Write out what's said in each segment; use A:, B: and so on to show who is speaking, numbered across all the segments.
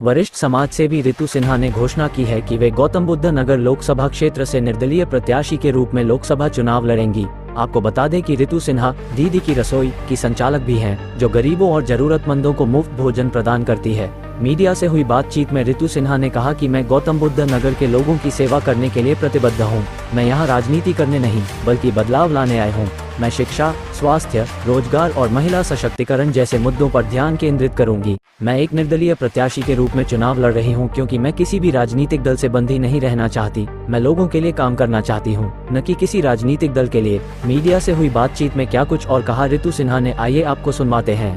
A: वरिष्ठ समाज सेवी रितु सिन्हा ने घोषणा की है कि वे गौतम बुद्ध नगर लोकसभा क्षेत्र से निर्दलीय प्रत्याशी के रूप में लोकसभा चुनाव लड़ेंगी। आपको बता दें कि रितु सिन्हा दीदी की रसोई की संचालक भी हैं, जो गरीबों और जरूरतमंदों को मुफ्त भोजन प्रदान करती है। मीडिया से हुई बातचीत में रितु सिन्हा ने कहा कि मैं गौतम बुद्ध नगर के लोगों की सेवा करने के लिए प्रतिबद्ध हूं। मैं यहां राजनीति करने नहीं बल्कि बदलाव लाने आया हूं। मैं शिक्षा, स्वास्थ्य, रोजगार और महिला सशक्तिकरण जैसे मुद्दों पर ध्यान केंद्रित करूंगी। मैं एक निर्दलीय प्रत्याशी के रूप में चुनाव लड़ रही हूं क्योंकि मैं किसी भी राजनीतिक दल से बंधी नहीं रहना चाहती। मैं लोगों के लिए काम करना चाहती हूं, न कि किसी राजनीतिक दल के लिए। मीडिया से हुई बातचीत में क्या कुछ और कहा रितु सिन्हा ने, आइए आपको सुनवाते हैं।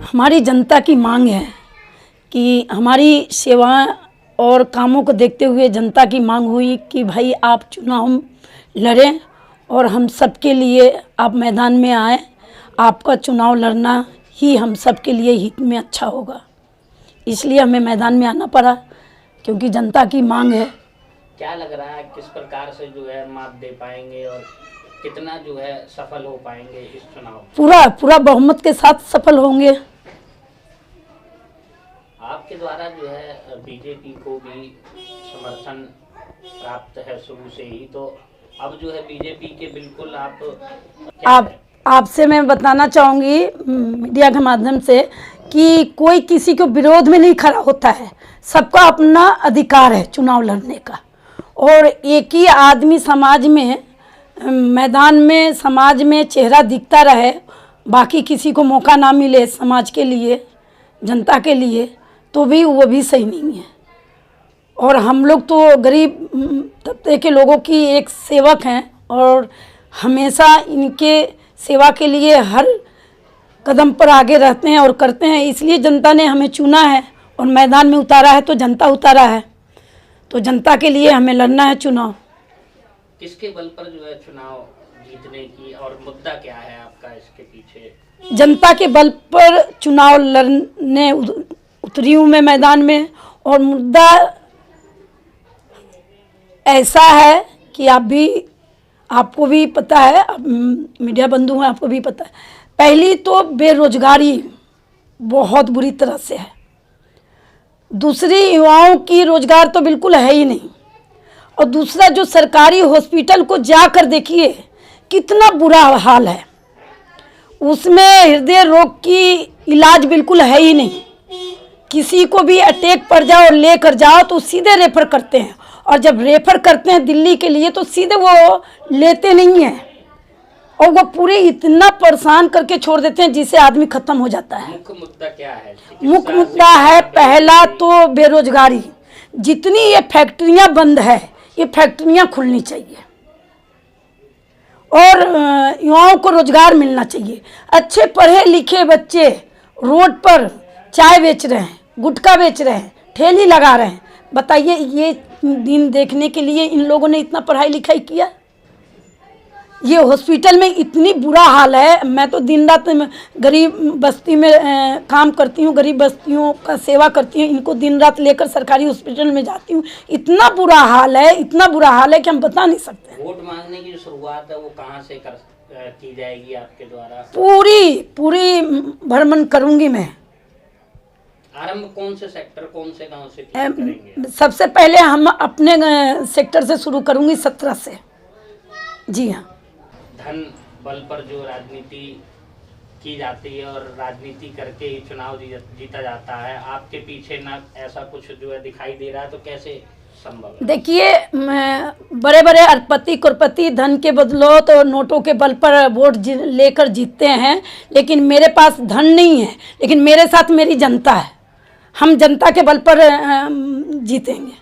B: हमारी जनता की मांग है कि हमारी सेवाएं और कामों को देखते हुए जनता की मांग हुई कि भाई आप चुनाव लड़ें और हम सबके लिए आप मैदान में आए। आपका चुनाव लड़ना ही हम सबके लिए हित में अच्छा होगा, इसलिए हमें मैदान में आना पड़ा क्योंकि जनता की मांग है।
C: क्या लग रहा है किस प्रकार से जो है मात दे पाएंगे और कितना जो है सफल हो पाएंगे इस चुनाव?
B: पूरा बहुमत के साथ सफल होंगे।
C: आपके द्वारा जो है बीजेपी को भी समर्थन प्राप्त है शुरू से ही, तो अब जो है बीजेपी के बिल्कुल
B: आपसे मैं बताना चाहूँगी मीडिया के माध्यम से कि कोई किसी को विरोध में नहीं खड़ा होता है। सबका अपना अधिकार है चुनाव लड़ने का, और एक ही आदमी समाज में मैदान में समाज में चेहरा दिखता रहे, बाकी किसी को मौका ना मिले समाज के लिए, जनता के लिए, तो भी वो भी सही नहीं है। और हम लोग तो गरीब तबके के लोगों की एक सेवक हैं और हमेशा इनके सेवा के लिए हर कदम पर आगे रहते हैं और करते हैं। इसलिए जनता ने हमें चुना है और मैदान में उतारा है, तो जनता उतारा है, तो जनता के लिए हमें लड़ना है चुनाव।
C: किसके बल पर जो है चुनाव जीतने की, और मुद्दा क्या है आपका इसके पीछे?
B: जनता के बल पर चुनाव लड़ने उतरी हूँ मैं मैदान में, और मुद्दा ऐसा है कि आपको भी पता है, मीडिया बंधु हैं, आपको भी पता है। पहली तो बेरोजगारी बहुत बुरी तरह से है, दूसरी युवाओं की रोजगार तो बिल्कुल है ही नहीं, और दूसरा जो सरकारी हॉस्पिटल को जाकर देखिए कितना बुरा हाल है, उसमें हृदय रोग की इलाज बिल्कुल है ही नहीं। किसी को भी अटैक पड़ जाओ और लेकर जाओ तो सीधे रेफर करते हैं, और जब रेफर करते हैं दिल्ली के लिए तो सीधे वो लेते नहीं हैं, और वो पूरे इतना परेशान करके छोड़ देते हैं जिससे आदमी खत्म हो जाता है।
C: मुख्य मुद्दा क्या है?
B: मुख्य मुद्दा है पहला तो बेरोजगारी। जितनी ये फैक्ट्रियां बंद है, ये फैक्ट्रियां खुलनी चाहिए और युवाओं को रोजगार मिलना चाहिए। अच्छे पढ़े लिखे बच्चे रोड पर चाय बेच रहे हैं, गुटखा बेच रहे हैं, ठेली लगा रहे हैं। बताइए, ये दिन देखने के लिए इन लोगों ने इतना पढ़ाई लिखाई किया? ये हॉस्पिटल में इतनी बुरा हाल है। मैं तो दिन रात गरीब बस्ती में काम करती हूँ, गरीब बस्तियों का सेवा करती हूँ, इनको दिन रात लेकर सरकारी हॉस्पिटल में जाती हूँ। इतना बुरा हाल है, इतना बुरा हाल है कि हम बता नहीं सकते।
C: वोट मांगने की जो शुरुआत है वो कहाँ से की जाएगी आपके द्वारा?
B: पूरी भ्रमण करूँगी मैं।
C: आरंभ कौन से सेक्टर, कौन से गांव से करेंगे?
B: सबसे पहले हम अपने सेक्टर से शुरू करूँगी, 17 से। जी हाँ।
C: धन बल पर जो राजनीति की जाती है और राजनीति करके ही चुनाव जीता जाता है, आपके पीछे ना ऐसा कुछ जो है दिखाई दे रहा है, तो कैसे संभव है?
B: देखिए, बड़े बड़े अरबपति करोड़पति धन के बदौलत और नोटों के बल पर वोट लेकर जीतते हैं, लेकिन मेरे पास धन नहीं है, लेकिन मेरे साथ मेरी जनता है। हम जनता के बल पर जीतेंगे।